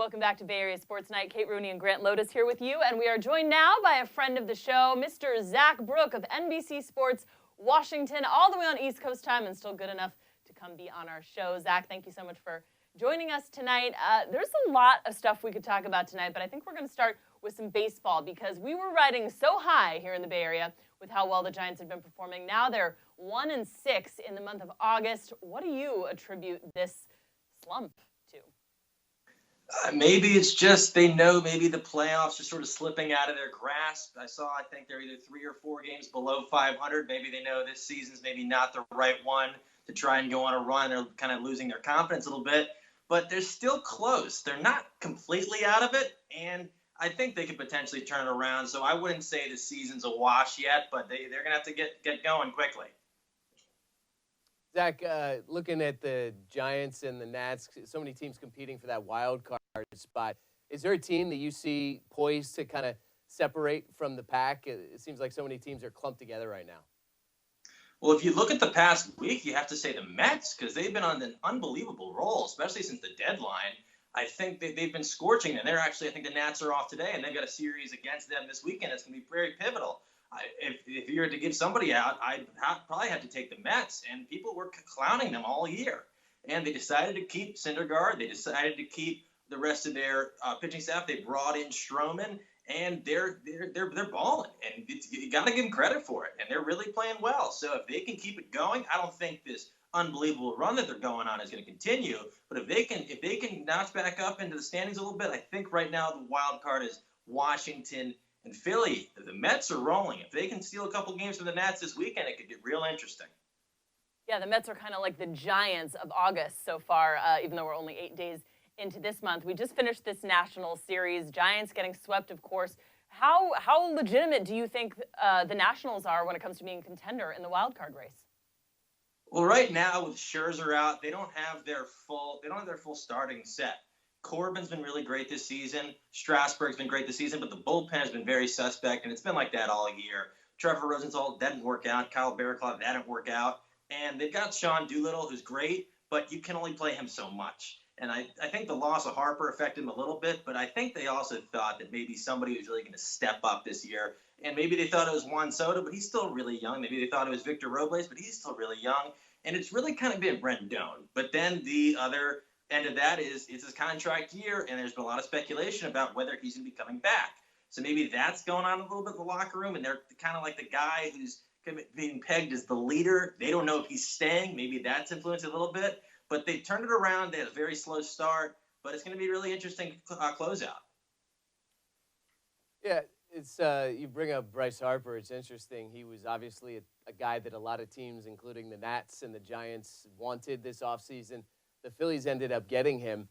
Welcome back to Bay Area Sports Night. Kate Rooney and Grant Lotus here with you, and we are joined now by a friend of the show, Mr. Zach Brook of NBC Sports Washington, all the way on East Coast time and still good enough to come be on our show. Zach, thank you so much for joining us tonight. There's a lot of stuff we could talk about tonight, but I think we're going to start with some baseball because we were riding so high here in the Bay Area with how well the Giants have been performing. Now they're 1-6 in the month of August. What do you attribute this slump to? Maybe it's just they know maybe the playoffs are sort of slipping out of their grasp. I think they're either 3 or 4 games below 500. Maybe they know this season's maybe not the right one to try and go on a run. They're kind of losing their confidence a little bit. But they're still close. They're not completely out of it, and I think they could potentially turn it around. So I wouldn't say the season's a wash yet, but they're going to have to get going quickly. Zach, looking at the Giants and the Nats, so many teams competing for that wild card spot. Is there a team that you see poised to kind of separate from the pack? It seems like so many teams are clumped together right now. Well, if you look at the past week, you have to say the Mets, because they've been on an unbelievable roll, especially since the deadline. I think they've been scorching, and I think the Nats are off today, and they've got a series against them this weekend. It's going to be very pivotal. If you were to give somebody out, I'd probably have to take the Mets, and people were clowning them all year. And they decided to keep Syndergaard. They decided to keep the rest of their pitching staff. They brought in Stroman. And they're balling, and you got to give them credit for it. And they're really playing well. So if they can keep it going, I don't think this unbelievable run that they're going on is going to continue. But if they can notch back up into the standings a little bit, I think right now the wild card is Washington and Philly. The Mets are rolling. If they can steal a couple games from the Nats this weekend, it could get real interesting. Yeah, the Mets are kind of like the Giants of August so far, even though we're only 8 days into this month. We just finished this National Series. Giants getting swept, of course. How legitimate do you think the Nationals are when it comes to being a contender in the wild card race? Well, right now with Scherzer out, they don't have their full starting set. Corbin's been really great this season. Strasburg's been great this season, but the bullpen has been very suspect, and it's been like that all year. Trevor Rosenthal didn't work out. Kyle Barraclough didn't work out. And they've got Sean Doolittle, who's great, but you can only play him so much. And I think the loss of Harper affected him a little bit, but I think they also thought that maybe somebody was really going to step up this year. And maybe they thought it was Juan Soto, but he's still really young. Maybe they thought it was Victor Robles, but he's still really young. And it's really kind of been Rendon. But then the other end of that is it's his contract year, and there's been a lot of speculation about whether he's going to be coming back. So maybe that's going on a little bit in the locker room, and they're kind of like the guy who's being pegged as the leader. They don't know if he's staying. Maybe that's influenced a little bit. But they turned it around. They had a very slow start, but it's going to be really interesting closeout. Yeah, it's you bring up Bryce Harper. It's interesting. He was obviously a guy that a lot of teams, including the Nats and the Giants, wanted this offseason. The Phillies ended up getting him.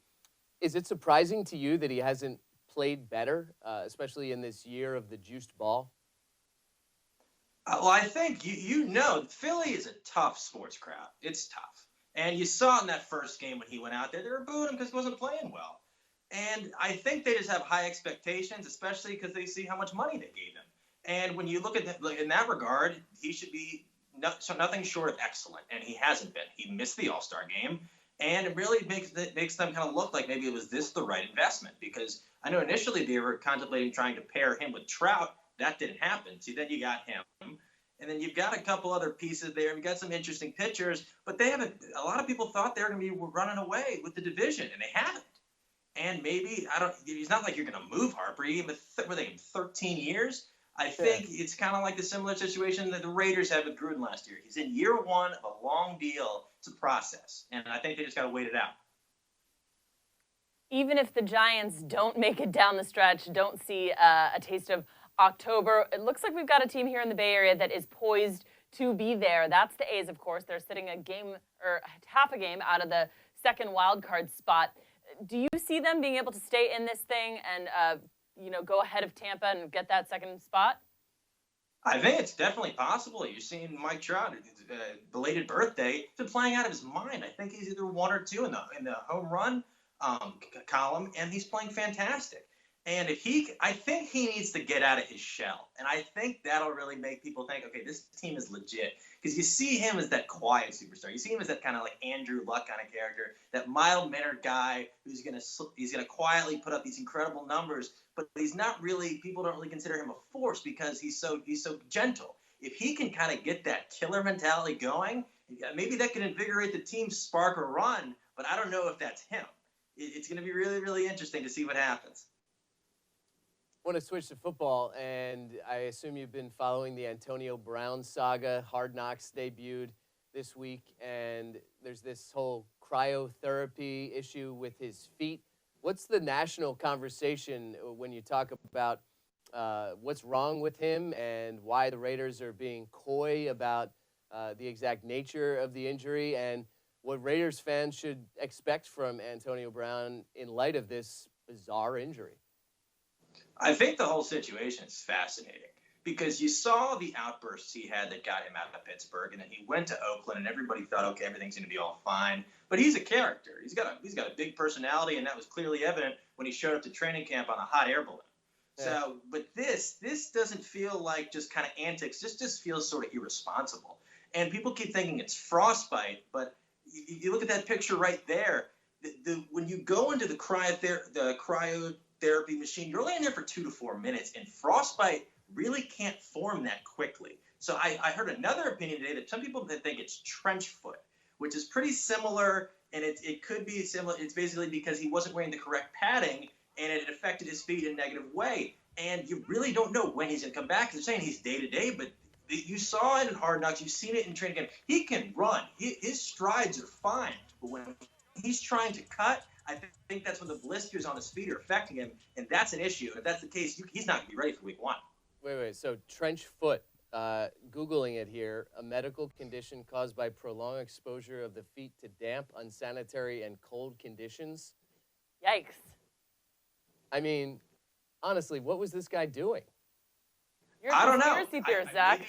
Is it surprising to you that he hasn't played better, especially in this year of the juiced ball? Well, I think Philly is a tough sports crowd. It's tough. And you saw in that first game when he went out there, they were booing him because he wasn't playing well. And I think they just have high expectations, especially because they see how much money they gave him. And when you look at in that regard, he should be nothing short of excellent, and he hasn't been. He missed the All-Star game, and it really makes them kind of look like maybe it was the right investment, because I know initially they were contemplating trying to pair him with Trout. That didn't happen. See, then you got him. And then you've got a couple other pieces there. You've got some interesting pitchers, but they haven't. A lot of people thought they were going to be running away with the division, and they haven't. And maybe it's not like you're going to move Harper. You gave him 13 years. I think it's kind of like the similar situation that the Raiders had with Gruden last year. He's in year one of a long deal. It's a process, and I think they just got to wait it out. Even if the Giants don't make it down the stretch, don't see a taste of October, it looks like we've got a team here in the Bay Area that is poised to be there. That's the A's, of course. They're sitting a game or half a game out of the second wild card spot. Do you see them being able to stay in this thing and go ahead of Tampa and get that second spot? I think it's definitely possible. You're seeing Mike Trout, his belated birthday, he's been playing out of his mind. I think he's either 1 or 2 in the home run column, and he's playing fantastic. And I think he needs to get out of his shell. And I think that'll really make people think, okay, this team is legit. Because you see him as that quiet superstar. You see him as that kind of like Andrew Luck kind of character, that mild-mannered guy he's gonna quietly put up these incredible numbers, but he's not really. People don't really consider him a force because he's so gentle. If he can kind of get that killer mentality going, maybe that can invigorate the team's spark or run. But I don't know if that's him. It's going to be really, really interesting to see what happens. Want to switch to football, and I assume you've been following the Antonio Brown saga. Hard Knocks debuted this week, and there's this whole cryotherapy issue with his feet. What's the national conversation when you talk about what's wrong with him and why the Raiders are being coy about the exact nature of the injury, and what Raiders fans should expect from Antonio Brown in light of this bizarre injury? I think the whole situation is fascinating because you saw the outbursts he had that got him out of Pittsburgh, and then he went to Oakland, and everybody thought, okay, everything's going to be all fine. But he's a character. He's got a big personality, and that was clearly evident when he showed up to training camp on a hot air balloon. Yeah. So, but this doesn't feel like just kind of antics. This just feels sort of irresponsible. And people keep thinking it's frostbite, but you look at that picture right there. When you go into the cryotherapy machine, you're only in there for 2 to 4 minutes, and frostbite really can't form that quickly. So I heard another opinion today that some people think it's trench foot, which is pretty similar, and it could be similar. It's basically because he wasn't wearing the correct padding, and it affected his feet in a negative way. And you really don't know when he's going to come back. They're saying he's day-to-day, but you saw it in Hard Knocks. You've seen it in training camp. He can run. His strides are fine. But when he's trying to cut, I think that's when the blisters on his feet are affecting him, and that's an issue. If that's the case, he's not going to be ready for week 1. Wait. So trench foot, Googling it here, a medical condition caused by prolonged exposure of the feet to damp, unsanitary, and cold conditions. Yikes. I mean, honestly, what was this guy doing? I don't know. Conspiracy theorist, Zach.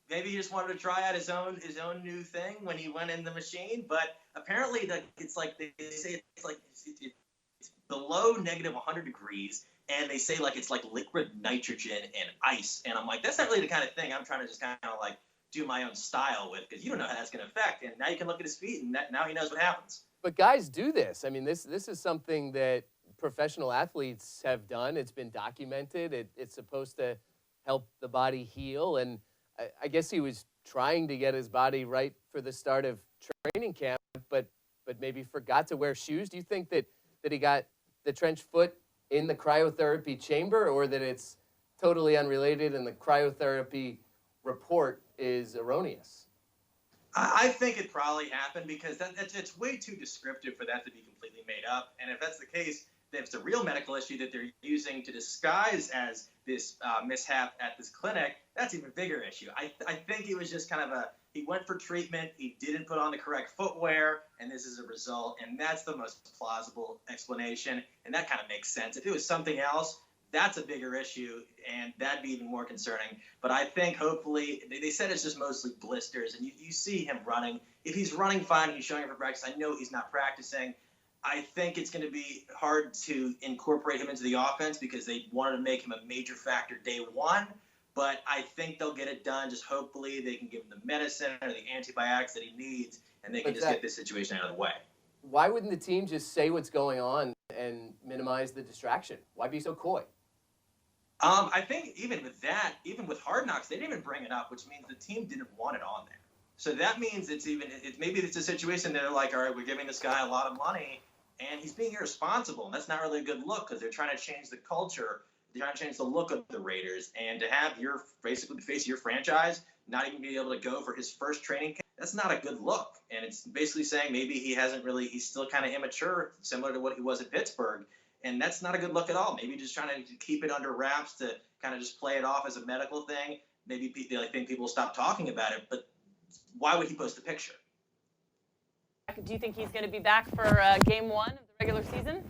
Maybe he just wanted to try out his own new thing when he went in the machine. But apparently, it's like they say it's below negative 100 degrees, and they say like it's like liquid nitrogen and ice. And I'm like, that's not really the kind of thing I'm trying to just kind of like do my own style with, because you don't know how that's going to affect. And now you can look at his feet, and now he knows what happens. But guys do this. I mean, this is something that professional athletes have done. It's been documented. It's supposed to help the body heal, and I guess he was trying to get his body right for the start of training camp, but maybe forgot to wear shoes. Do you think that he got the trench foot in the cryotherapy chamber, or that it's totally unrelated and the cryotherapy report is erroneous? I think it probably happened because it's way too descriptive for that to be completely made up. And if that's the case, if it's a real medical issue that they're using to disguise as this mishap at this clinic, that's an even bigger issue. I think it was just kind of he went for treatment, he didn't put on the correct footwear, and this is a result. And that's the most plausible explanation, and that kind of makes sense. If it was something else, that's a bigger issue, and that'd be even more concerning. But I think hopefully, they said it's just mostly blisters, and you see him running. If he's running fine, he's showing up for practice. I know he's not practicing. I think it's going to be hard to incorporate him into the offense because they wanted to make him a major factor day 1. But I think they'll get it done. Just hopefully they can give him the medicine or the antibiotics that he needs, and they can just get this situation out of the way. Why wouldn't the team just say what's going on and minimize the distraction? Why be so coy? I think even with Hard Knocks, they didn't even bring it up, which means the team didn't want it on there. So that means maybe it's a situation that they're like, all right, we're giving this guy a lot of money, and he's being irresponsible, and that's not really a good look because they're trying to change the culture, they're trying to change the look of the Raiders, and to have basically the face of your franchise not even be able to go for his first training camp, that's not a good look. And it's basically saying maybe he's still kind of immature, similar to what he was at Pittsburgh. And that's not a good look at all. Maybe just trying to keep it under wraps to kind of just play it off as a medical thing. Maybe they think people will stop talking about it, but why would he post a picture? Do you think he's going to be back for game 1 of the regular season?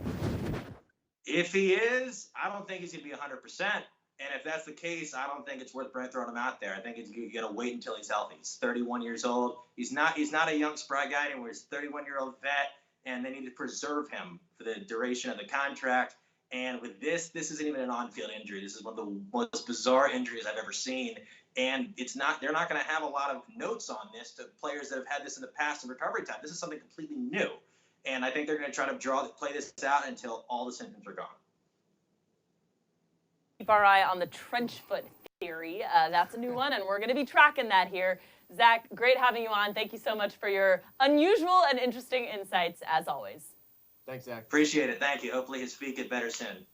If he is, I don't think he's going to be 100%. And if that's the case, I don't think it's worth throwing him out there. I think you got to wait until he's healthy. He's 31 years old. He's not a young, spry guy anymore. He's a 31-year-old vet, and they need to preserve him for the duration of the contract. And with this isn't even an on-field injury. This is one of the most bizarre injuries I've ever seen. And they're not going to have a lot of notes on this to players that have had this in the past in recovery time. This is something completely new. And I think they're going to try to play this out until all the symptoms are gone. Keep our eye on the trench foot theory. That's a new one, and we're going to be tracking that here. Zach, great having you on. Thank you so much for your unusual and interesting insights, as always. Thanks, Zach. Appreciate it. Thank you. Hopefully his feet get better soon.